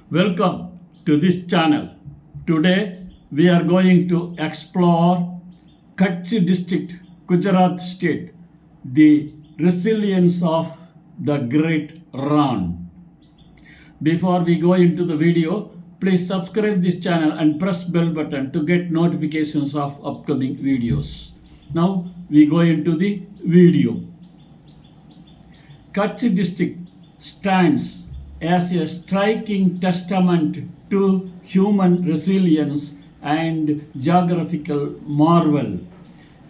Welcome to this channel. Today we are going to explore Kutch District, Gujarat State, the resilience of the Great Rann. Before we go into the video, please subscribe this channel and press bell button to get notifications of upcoming videos. Now we go into the video. Kutch District stands as a striking testament to human resilience and geographical marvel.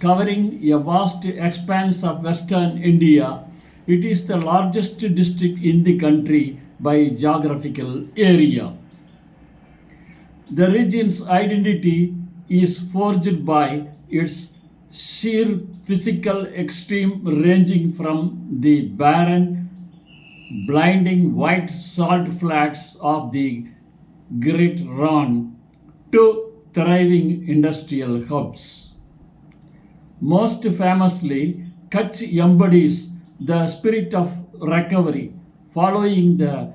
Covering a vast expanse of western India, it is the largest district in the country by geographical area. The region's identity is forged by its sheer physical extreme, ranging from the barren, blinding white salt flats of the Great Rann to thriving industrial hubs. Most famously, Kutch embodies the spirit of recovery following the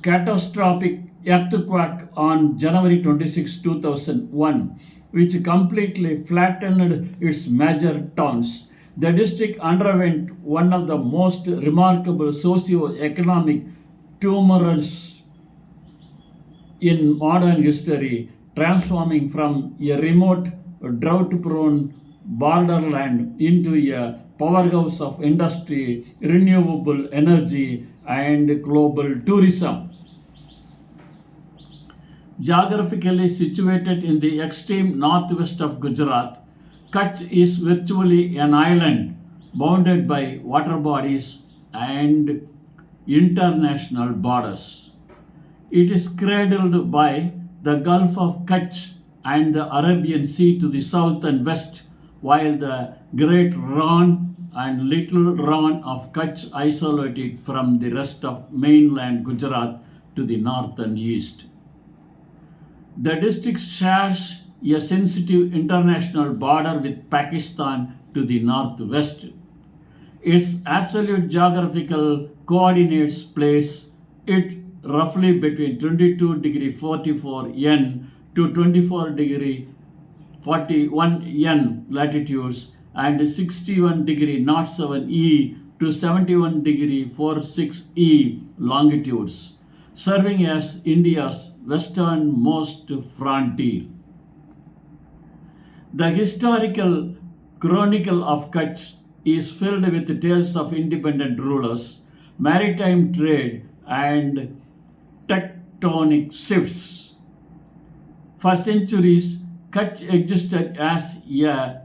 catastrophic earthquake on January 26, 2001, which completely flattened its major towns. The district underwent one of the most remarkable socio-economic turmoils in modern history, transforming from a remote, drought-prone borderland into a powerhouse of industry, renewable energy, and global tourism. Geographically situated in the extreme northwest of Gujarat, Kutch is virtually an island bounded by water bodies and international borders. It is cradled by the Gulf of Kutch and the Arabian Sea to the south and west, while the Great Rann and Little Rann of Kutch isolate it from the rest of mainland Gujarat to the north and east. The district shares a sensitive international border with Pakistan to the northwest. Its absolute geographical coordinates place it roughly between 22 degree 44 N to 24 degree 41 N latitudes and 61 degree 07 E to 71 degree 46 E longitudes, serving as India's westernmost frontier. The historical chronicle of Kutch is filled with tales of independent rulers, maritime trade, and tectonic shifts. For centuries, Kutch existed as a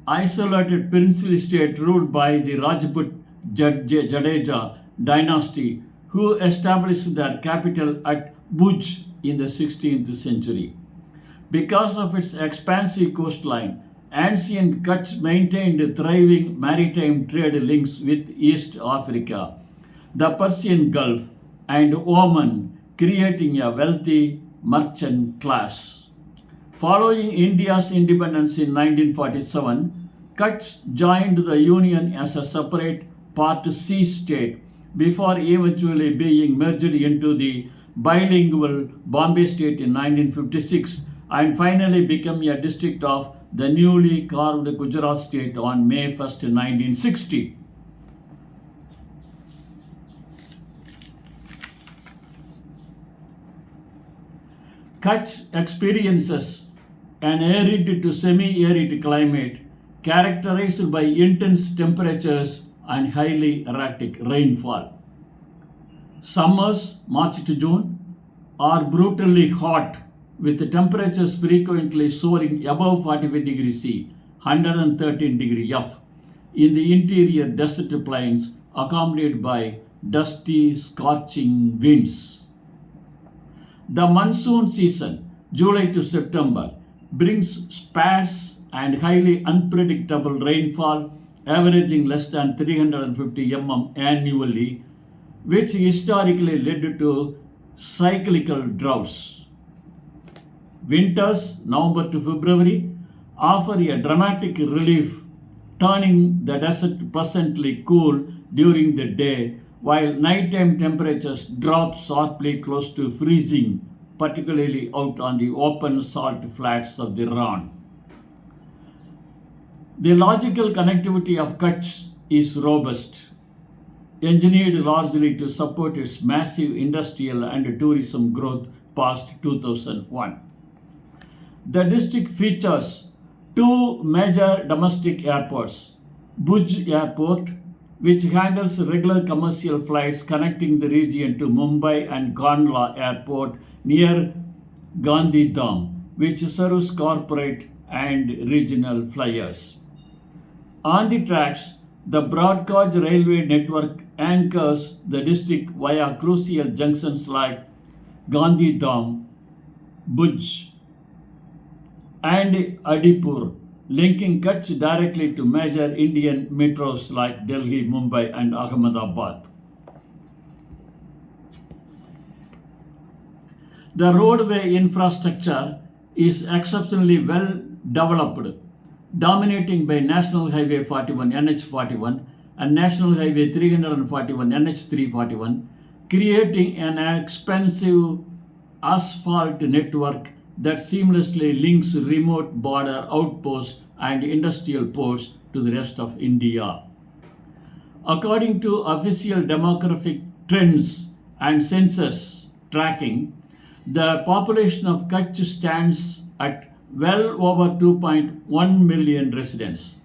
isolated princely state ruled by the Rajput Jadeja dynasty, who established their capital at Bhuj in the 16th century. Because of its expansive coastline, ancient Kutch maintained thriving maritime trade links with East Africa, the Persian Gulf, and Oman, creating a wealthy merchant class. Following India's independence in 1947, Kutch joined the Union as a separate Part C state before eventually being merged into the bilingual Bombay state in 1956 and finally become a district of the newly carved Gujarat state on May 1, 1960. Kutch experiences an arid to semi-arid climate characterized by intense temperatures and highly erratic rainfall. Summers, March to June, are brutally hot, with temperatures frequently soaring above 45 degrees C, 113 degrees F, in the interior desert plains, accompanied by dusty, scorching winds. The monsoon season, July to September, brings sparse and highly unpredictable rainfall, averaging less than 350 mm annually, which historically led to cyclical droughts. Winters, November to February, offer a dramatic relief turning the desert pleasantly cool during the day, while nighttime temperatures drop sharply close to freezing, particularly out on the open salt flats of the Rann. The logical connectivity of Kutch is robust, engineered largely to support its massive industrial and tourism growth past 2001. The district features two major domestic airports: Bhuj Airport, which handles regular commercial flights connecting the region to Mumbai, and Kandla Airport near Gandhidham, which serves corporate and regional flyers. On the tracks, the broad gauge railway network anchors the district via crucial junctions like Gandhidham, Bhuj, and Adipur, linking Kutch directly to major Indian metros like Delhi, Mumbai, and Ahmedabad. The roadway infrastructure is exceptionally well developed, dominating by National Highway 41 NH41 and National Highway 341 NH341, creating an expansive asphalt network that seamlessly links remote border outposts and industrial ports to the rest of India. According to official demographic trends and census tracking, the population of Kutch stands at well over 2.1 million residents.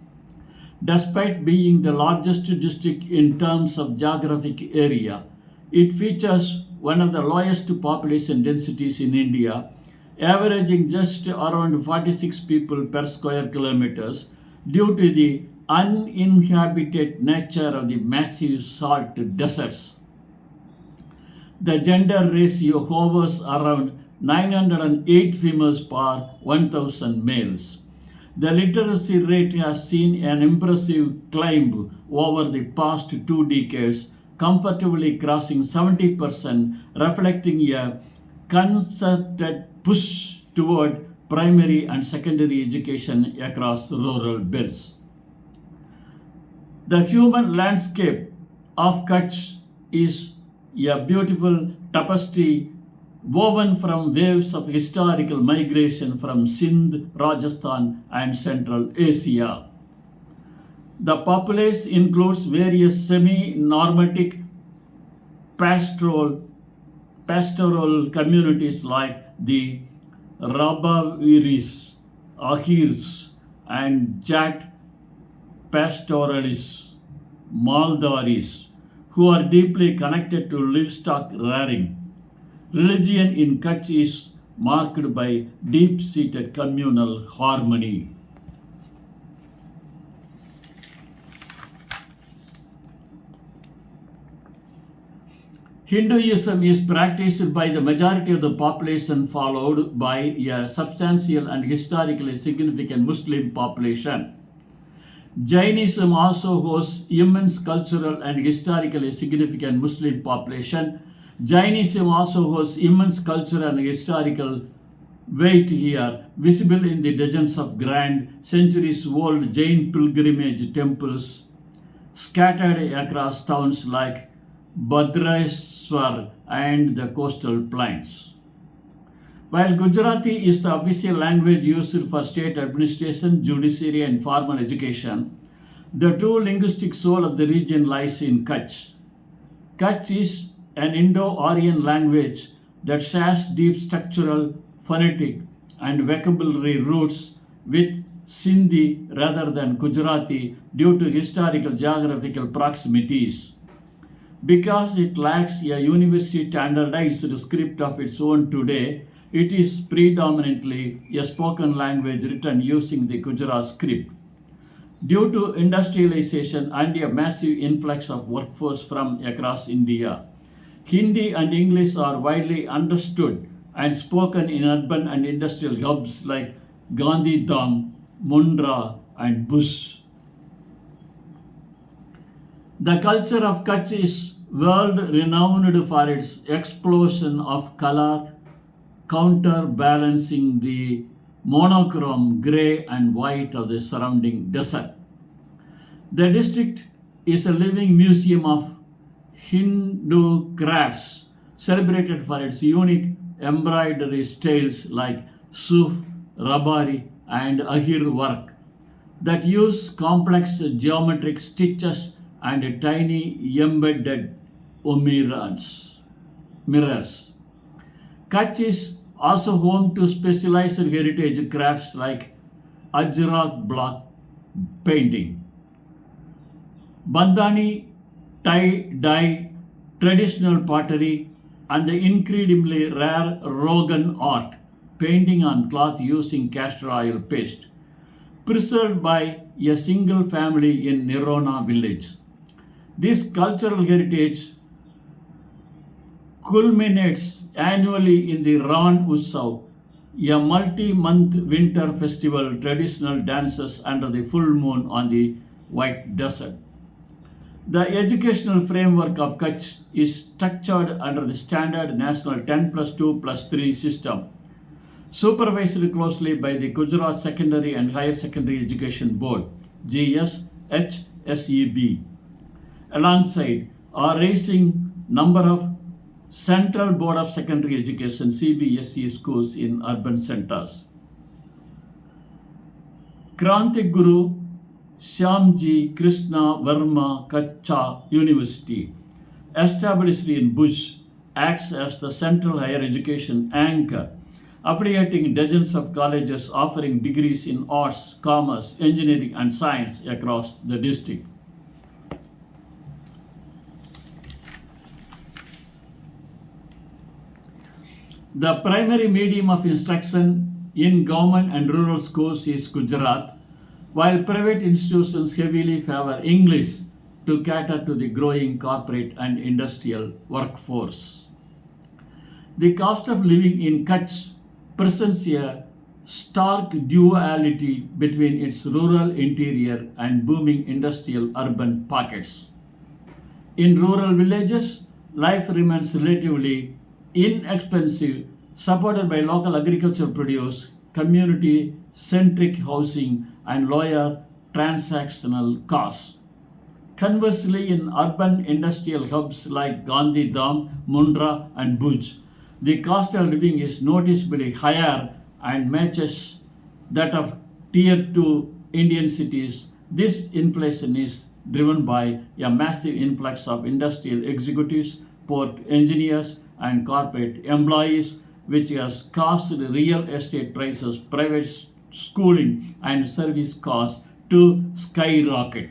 Despite being the largest district in terms of geographic area, it features one of the lowest population densities in India, averaging just around 46 people per square kilometers due to the uninhabited nature of the massive salt deserts. The gender ratio hovers around 908 females per 1,000 males. The literacy rate has seen an impressive climb over the past 2 decades, comfortably crossing 70%, reflecting a concerted push toward primary and secondary education across rural belts. The human landscape of Kutch is a beautiful tapestry woven from waves of historical migration from Sindh, Rajasthan, and Central Asia. The populace includes various semi-nomadic pastoral communities like the Rabaviris, Ahirs, and Jat Pastoralis, Maldaris, who are deeply connected to livestock rearing. Religion in Kutch is marked by deep-seated communal harmony. Hinduism is practiced by the majority of the population, followed by a substantial and historically significant Muslim population. Jainism also hosts immense cultural and historically significant Muslim population. Jainism also hosts immense cultural and historical weight here, visible in the dozens of grand, centuries-old Jain pilgrimage temples scattered across towns like Bhadraswar and the coastal plains. While Gujarati is the official language used for state administration, judiciary, and formal education, the true linguistic soul of the region lies in Kutch. Kutch is an Indo-Aryan language that shares deep structural, phonetic, and vocabulary roots with Sindhi rather than Gujarati due to historical geographical proximities. Because it lacks a universally standardized script of its own today, it is predominantly a spoken language written using the Gujarati script. Due to industrialization and a massive influx of workforce from across India, Hindi and English are widely understood and spoken in urban and industrial hubs like Gandhidham, Mundra, and Bhuj. The culture of Kutch is world renowned for its explosion of color, counterbalancing the monochrome gray and white of the surrounding desert. The district is a living museum of Hindu crafts, celebrated for its unique embroidery styles like Suf, Rabari, and Ahir work that use complex geometric stitches and tiny embedded mirrors. Kutch is also home to specialized heritage crafts like Ajrak block painting, Bandhani tie-dye, traditional pottery, and the incredibly rare Rogan art, painting on cloth using castor oil paste, preserved by a single family in Nirona village. This cultural heritage culminates annually in the Rann Utsav, a multi-month winter festival traditional dances under the full moon on the white desert. The educational framework of Kutch is structured under the standard national 10 plus 2 plus 3 system, supervised closely by the Gujarat Secondary and Higher Secondary Education Board GSHSEB, alongside a rising number of Central Board of Secondary Education CBSE schools in urban centers. Kranti Guru Shyamji Krishna Verma Kutch University, established in Bhuj, acts as the central higher education anchor, affiliating dozens of colleges offering degrees in arts, commerce, engineering, and science across the district. The primary medium of instruction in government and rural schools is Gujarat, while private institutions heavily favor English to cater to the growing corporate and industrial workforce. The cost of living in Kutch presents a stark duality between its rural interior and booming industrial urban pockets. In rural villages, life remains relatively inexpensive, supported by local agricultural produce, community centric housing, and lower transactional costs. Conversely, in urban industrial hubs like Gandhidham, Mundra, and Bhuj, the cost of living is noticeably higher and matches that of tier 2 Indian cities. This inflation is driven by a massive influx of industrial executives, port engineers, and corporate employees, which has caused real estate prices, private schooling, and service costs to skyrocket.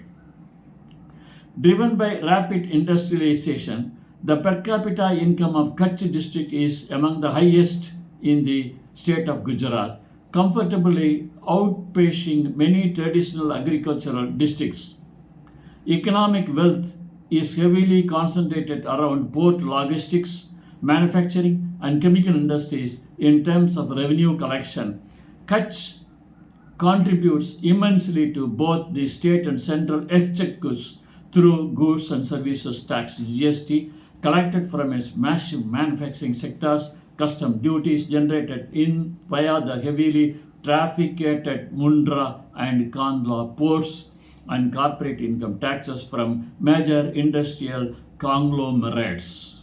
Driven by rapid industrialization, the per capita income of Kutch District is among the highest in the state of Gujarat, comfortably outpacing many traditional agricultural districts. Economic wealth is heavily concentrated around port logistics, manufacturing, and chemical industries in terms of revenue collection. Kutch contributes immensely to both the state and central exchequers through goods and services tax GST collected from its massive manufacturing sectors, custom duties generated in via the heavily trafficked Mundra and Kandla ports, and corporate income taxes from major industrial conglomerates.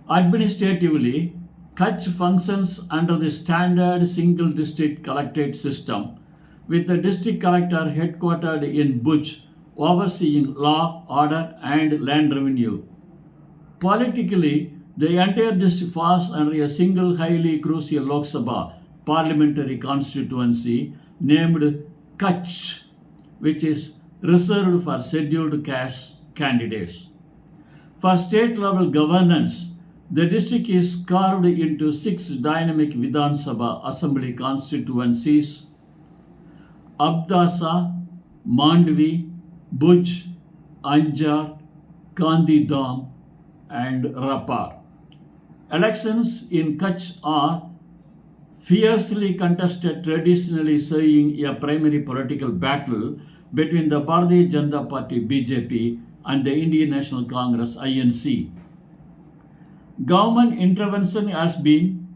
Administratively, Kutch functions under the standard single district collectorate system, with the district collector headquartered in Bhuj, overseeing law, order, and land revenue. Politically, the entire district falls under a single highly crucial Lok Sabha parliamentary constituency named Kutch, which is reserved for scheduled caste candidates. For state level governance, the district is carved into 6 dynamic Vidhan Sabha assembly constituencies: Abdasa, Mandvi, Bhuj, Anjar, Gandhidham, and Rapar. Elections in Kutch are fiercely contested, traditionally seeing a primary political battle between the Bharatiya Janata Party BJP and the Indian National Congress INC. Government intervention has been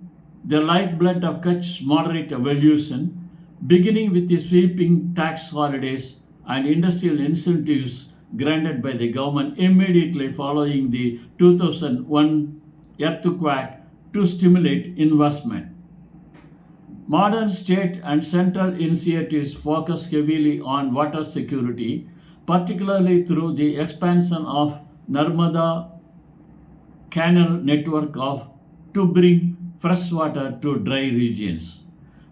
the lifeblood of Kutch's moderate evolution, beginning with the sweeping tax holidays and industrial incentives granted by the government immediately following the 2001 earthquake to stimulate investment. Modern state and central initiatives focus heavily on water security, particularly through the expansion of Narmada Canal network to bring fresh water to dry regions.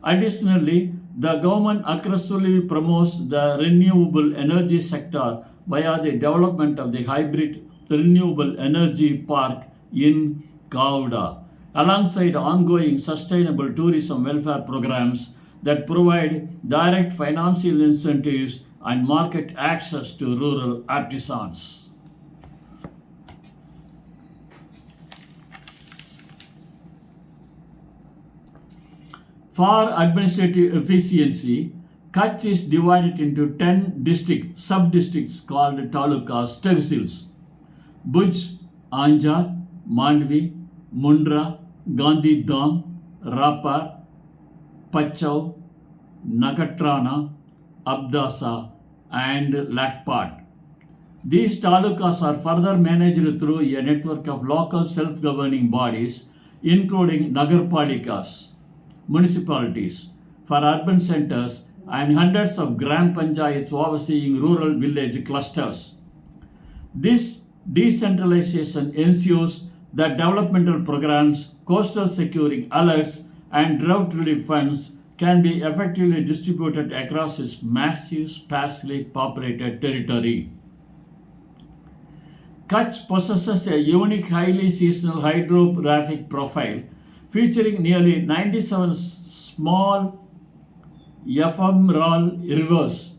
Additionally, the government aggressively promotes the renewable energy sector via the development of the hybrid renewable energy park in Gowda, alongside ongoing sustainable tourism welfare programs that provide direct financial incentives and market access to rural artisans. For administrative efficiency, Kutch is divided into 10 sub-districts called talukas, tehsils: Bhuj, Anjar, Mandvi, Mundra, Gandhidham, Rapar, Pachau, Nakatrana, Abdasa, and Lakpat. These talukas are further managed through a network of local self-governing bodies, including nagarpalikas, municipalities, for urban centers, and hundreds of gram panchayats overseeing rural village clusters. This decentralization ensures that developmental programs, coastal securing alerts, and drought relief funds can be effectively distributed across its massive, sparsely populated territory. Kutch possesses a unique, highly seasonal hydrographic profile featuring nearly 97 small ephemeral rivers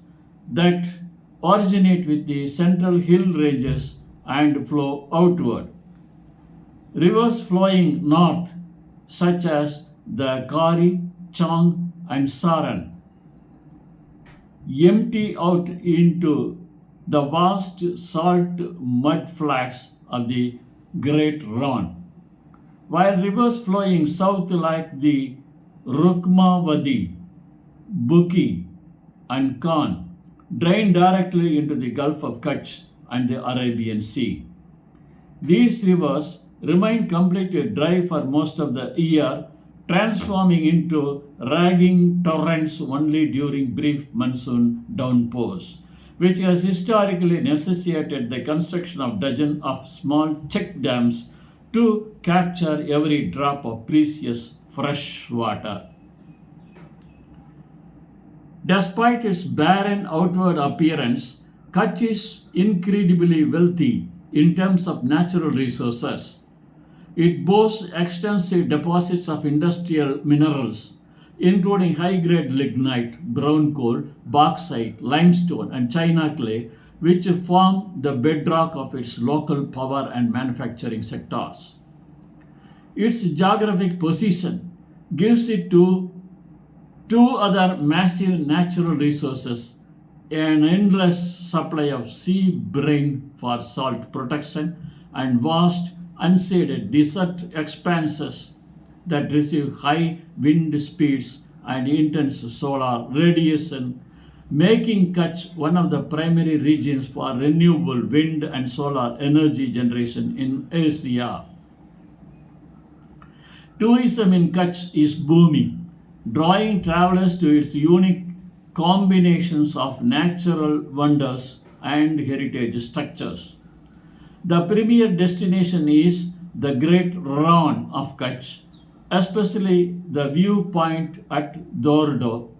that originate with the central hill ranges and flow outward. Rivers flowing north, such as the Kari, Chang, and Saran, empty out into the vast salt mud flats of the Great Rann, while rivers flowing south like the Rukmavati, Buki, and Khan drain directly into the Gulf of Kutch and the Arabian Sea. These rivers remain completely dry for most of the year, transforming into raging torrents only during brief monsoon downpours, which has historically necessitated the construction of dozens of small check dams to capture every drop of precious fresh water. Despite its barren outward appearance, Kutch is incredibly wealthy in terms of natural resources. It boasts extensive deposits of industrial minerals, including high-grade lignite, brown coal, bauxite, limestone, and china clay, which form the bedrock of its local power and manufacturing sectors. Its geographic position gives it to two other massive natural resources: an endless supply of sea brine for salt protection and vast unshaded desert expanses that receive high wind speeds and intense solar radiation, making Kutch one of the primary regions for renewable wind and solar energy generation in Asia. Tourism in Kutch is booming, drawing travelers to its unique combinations of natural wonders and heritage structures. The premier destination is the Great Rann of Kutch, especially the viewpoint at Dordo,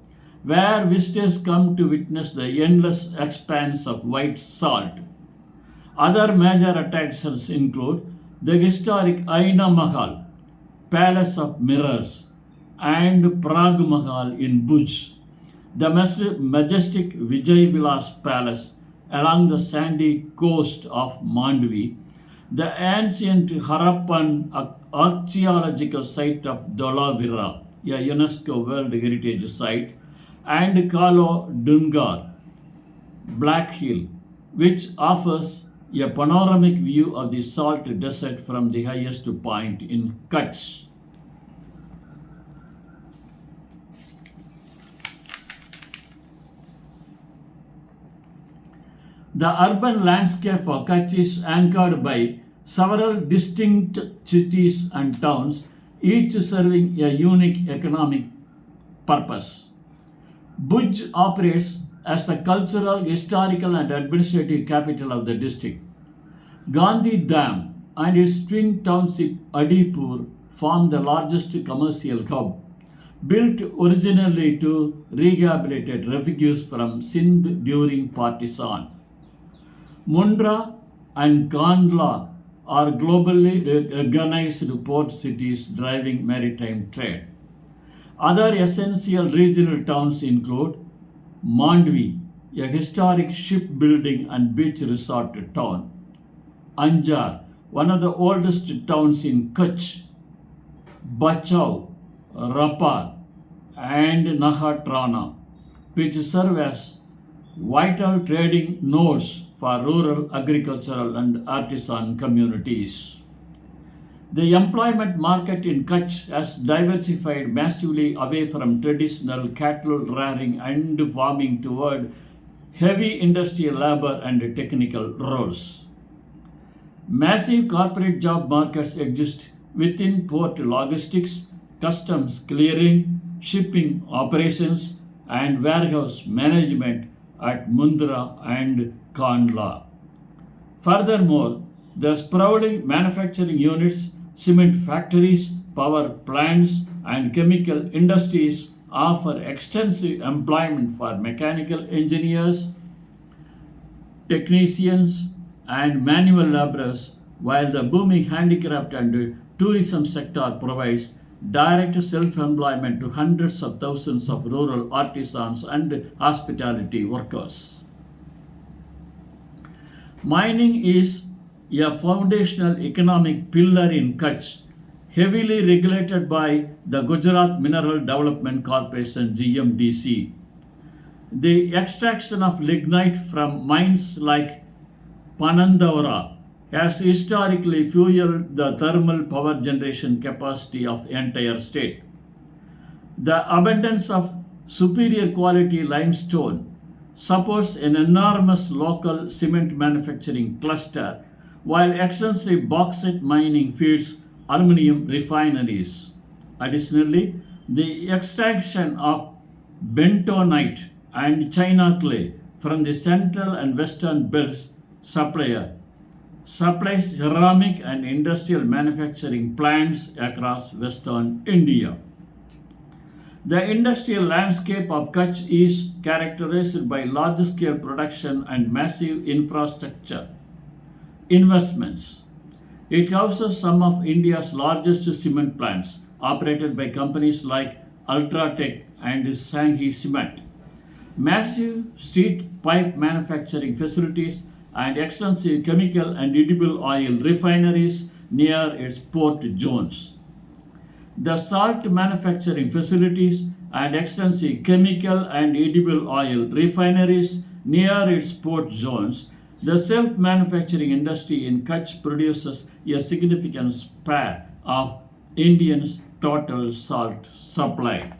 where visitors come to witness the endless expanse of white salt. Other major attractions include the historic Aina Mahal, Palace of Mirrors, and Prag Mahal in Bhuj, the majestic Vijay Vilas Palace along the sandy coast of Mandvi, the ancient Harappan archaeological site of Dholavira, a UNESCO World Heritage Site, and Kalo Dungar, Black Hill, which offers a panoramic view of the salt desert from the highest point in Kutch. The urban landscape of Kutch is anchored by several distinct cities and towns, each serving a unique economic purpose. Bhuj operates as the cultural, historical, and administrative capital of the district. Gandhi Dam and its twin township Adipur form the largest commercial hub, built originally to rehabilitate refugees from Sindh during partition. Mundra and Kandla are globally recognized port cities driving maritime trade. Other essential regional towns include Mandvi, a historic shipbuilding and beach resort town; Anjar, one of the oldest towns in Kutch; Bachau, Rapar, and Nakhatrana, which serve as vital trading nodes for rural, agricultural, and artisan communities. The employment market in Kutch has diversified massively away from traditional cattle rearing and farming toward heavy industrial labor and technical roles. Massive corporate job markets exist within port logistics, customs clearing, shipping operations, and warehouse management at Mundra and Kandla. Furthermore, the sprawling manufacturing units, cement factories, power plants, and chemical industries offer extensive employment for mechanical engineers, technicians, and manual laborers, while the booming handicraft and tourism sector provides direct self-employment to hundreds of thousands of rural artisans and hospitality workers. Mining is a foundational economic pillar in Kutch, heavily regulated by the Gujarat Mineral Development Corporation (GMDC). The extraction of lignite from mines like Panandavara has historically fueled the thermal power generation capacity of the entire state. The abundance of superior quality limestone supports an enormous local cement manufacturing cluster, while extensive bauxite mining feeds aluminum refineries. Additionally, the extraction of bentonite and china clay from the central and western belts supplies ceramic and industrial manufacturing plants across western India. The industrial landscape of Kutch is characterized by large-scale production and massive infrastructure investments. It houses some of India's largest cement plants, operated by companies like Ultratech and Sanghi Cement, massive street pipe manufacturing facilities, and extensive chemical and edible oil refineries near its port zones. The salt manufacturing facilities and extensive chemical and edible oil refineries near its port zones. The self-manufacturing industry in Kutch produces a significant share of India's total salt supply.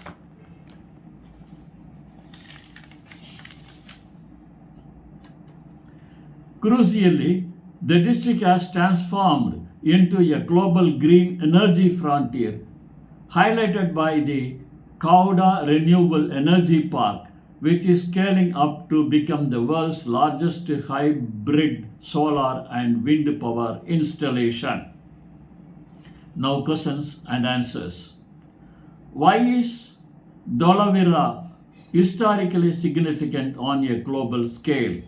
Crucially, the district has transformed into a global green energy frontier, highlighted by the Kauda Renewable Energy Park, which is scaling up to become the world's largest hybrid solar and wind power installation. Now, questions and answers. Why is Dolavira historically significant on a global scale?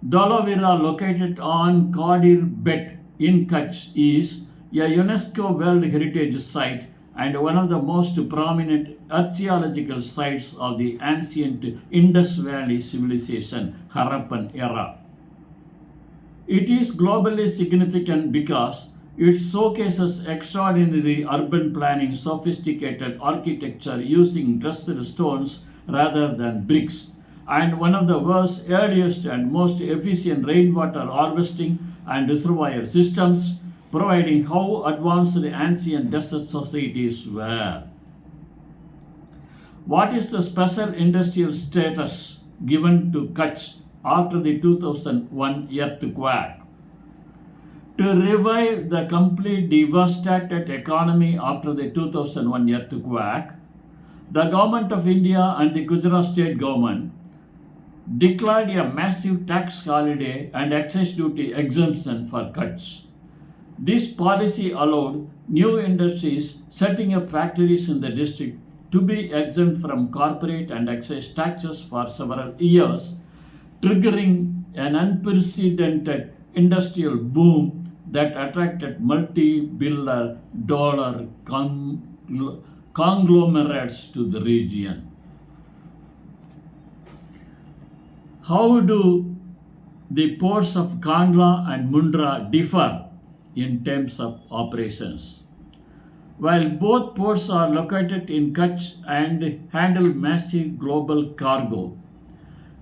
Dolavira, located on Kadir Bet in Kutch, is a UNESCO World Heritage Site and one of the most prominent archaeological sites of the ancient Indus Valley civilization, Harappan era. It is globally significant because it showcases extraordinary urban planning, sophisticated architecture using dressed stones rather than bricks, and one of the world's earliest and most efficient rainwater harvesting and reservoir systems, providing how advanced the ancient desert societies were. What is the special industrial status given to Kutch after the 2001 earthquake. To revive the complete devastated economy after the 2001 earthquake, the Government of India and the Gujarat State government declared a massive tax holiday and excise duty exemption for Kutch. This policy allowed new industries setting up factories in the district to be exempt from corporate and excise taxes for several years, triggering an unprecedented industrial boom that attracted multi-billion dollar conglomerates to the region. How do the ports of Kandla and Mundra differ in terms of operations? While both ports are located in Kutch and handle massive global cargo,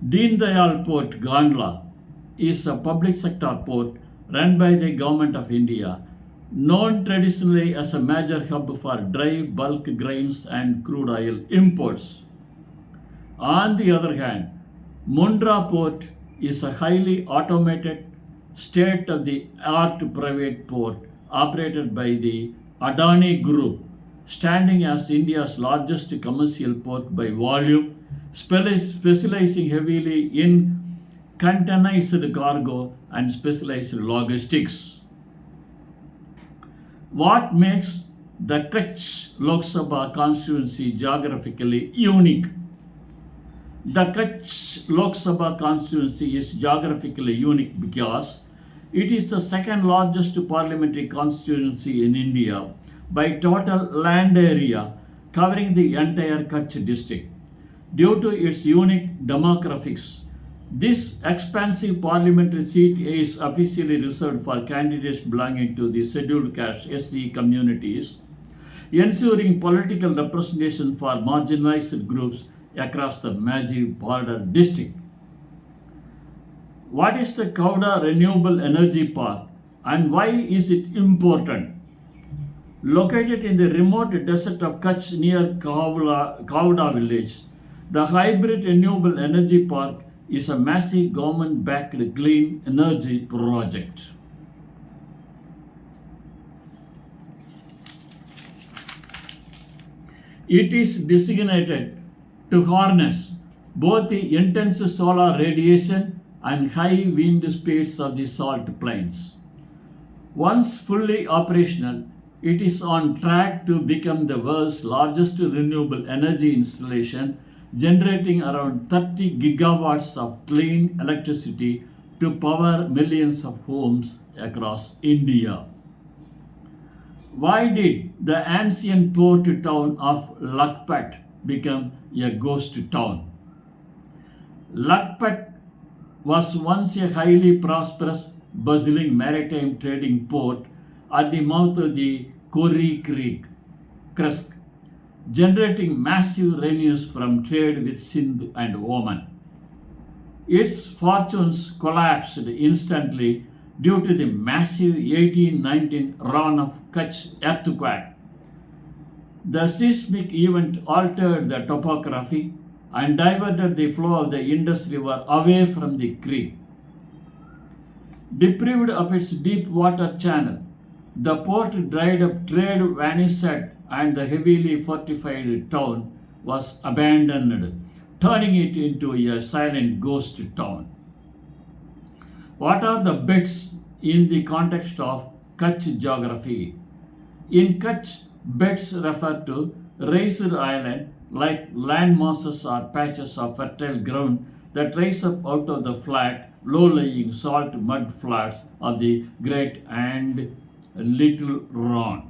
Deen Dayal Port, Kandla, is a public sector port run by the Government of India, known traditionally as a major hub for dry bulk grains and crude oil imports. On the other hand, Mundra Port is a highly automated, state-of-the-art private port operated by the Adani Group, standing as India's largest commercial port by volume, specializing heavily in containerized cargo and specialized logistics. What makes the Kutch Lok Sabha constituency geographically unique? The Kutch Lok Sabha constituency is geographically unique because it is the second largest parliamentary constituency in India by total land area, covering the entire Kutch District. Due to its unique demographics, this expansive parliamentary seat is officially reserved for candidates belonging to the scheduled caste SC communities, ensuring political representation for marginalized groups across the major border district. What is the Kauda Renewable Energy Park and why is it important? Located in the remote desert of Kutch near Kauda village, the hybrid renewable energy park is a massive government-backed clean energy project. It is designated to harness both the intense solar radiation and high wind speeds of the salt plains. Once fully operational, it is on track to become the world's largest renewable energy installation, generating around 30 gigawatts of clean electricity to power millions of homes across India. Why did the ancient port town of Lakpat become a ghost town? Lakpat was once a highly prosperous, bustling maritime trading port at the mouth of the Kori Creek, generating massive revenues from trade with Sindh and Oman. Its fortunes collapsed instantly due to the massive 1819 Rann of Kutch earthquake. The seismic event altered the topography and diverted the flow of the Indus River away from the creek. Deprived of its deep water channel, the port dried up, trade vanished, and the heavily fortified town was abandoned, turning it into a silent ghost town. What are the beds in the context of Kutch geography? In Kutch, beds refer to raised island like land masses or patches of fertile ground that rise up out of the flat, low-lying salt mud flats of the Great and Little Rann.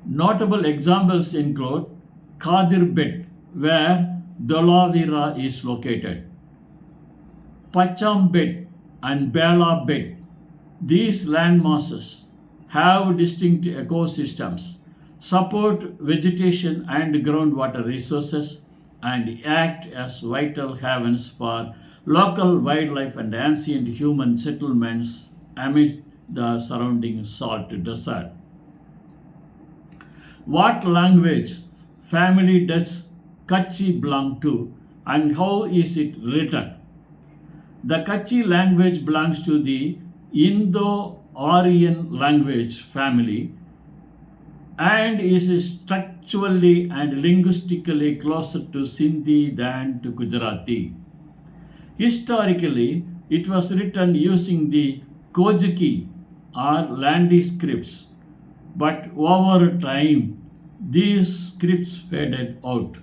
Notable examples include Kadir Bed, where Dolavira is located, Pacham Bed and Bela Bed. These land masses have distinct ecosystems, support vegetation and groundwater resources, and act as vital havens for local wildlife and ancient human settlements amidst the surrounding salt desert. What language family does Kutchi belong to? And how is it written? The Kutchi language belongs to the Indo-Aryan language family and is structurally and linguistically closer to Sindhi than to Gujarati. Historically, it was written using the Kojiki or Landi scripts, but over time these scripts faded out.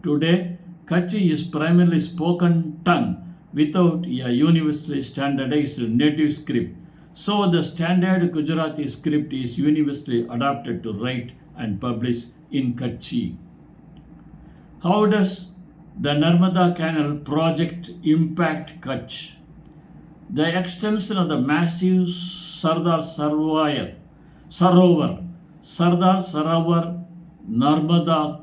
Today, Kutchi is primarily spoken tongue without a universally standardized native script. So the standard Gujarati script is universally adopted to write and publish in Kutchi. How does the Narmada Canal project impact Kutch? The extension of the massive Sardar Sarovar Narmada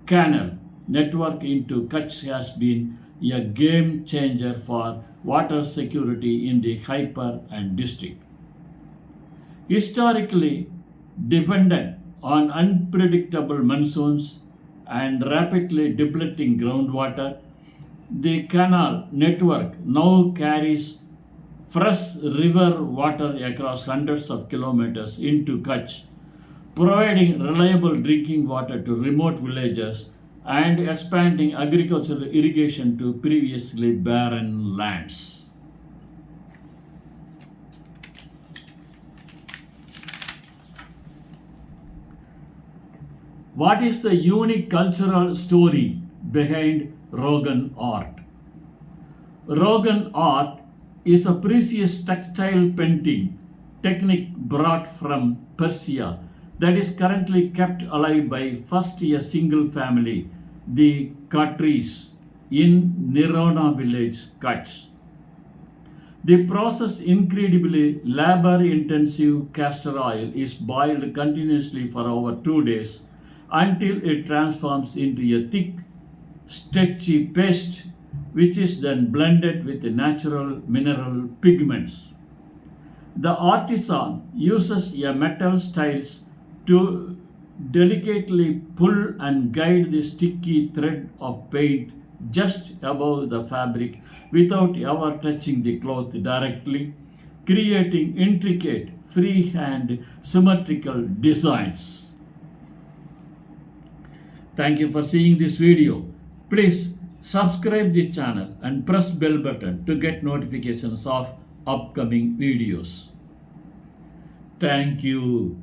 Canal network into Kutch has been a game changer for water security in the Hyper and district. Historically dependent on unpredictable monsoons and rapidly depleting groundwater, the canal network now carries fresh river water across hundreds of kilometers into Kutch, providing reliable drinking water to remote villages and expanding agricultural irrigation to previously barren lands. What is the unique cultural story behind Rogan art? Rogan art is a precious textile painting technique brought from Persia that is currently kept alive by first a single family, the Khatris, in Nirona village, Kutch. The process, incredibly labor-intensive castor oil, is boiled continuously for over 2 days until it transforms into a thick, stretchy paste, which is then blended with the natural mineral pigments. The artisan uses a metal styles to delicately pull and guide the sticky thread of paint just above the fabric without ever touching the cloth directly, creating intricate, freehand, symmetrical designs. Thank you for seeing this video. Please subscribe the channel and press bell button to get notifications of upcoming videos. Thank you.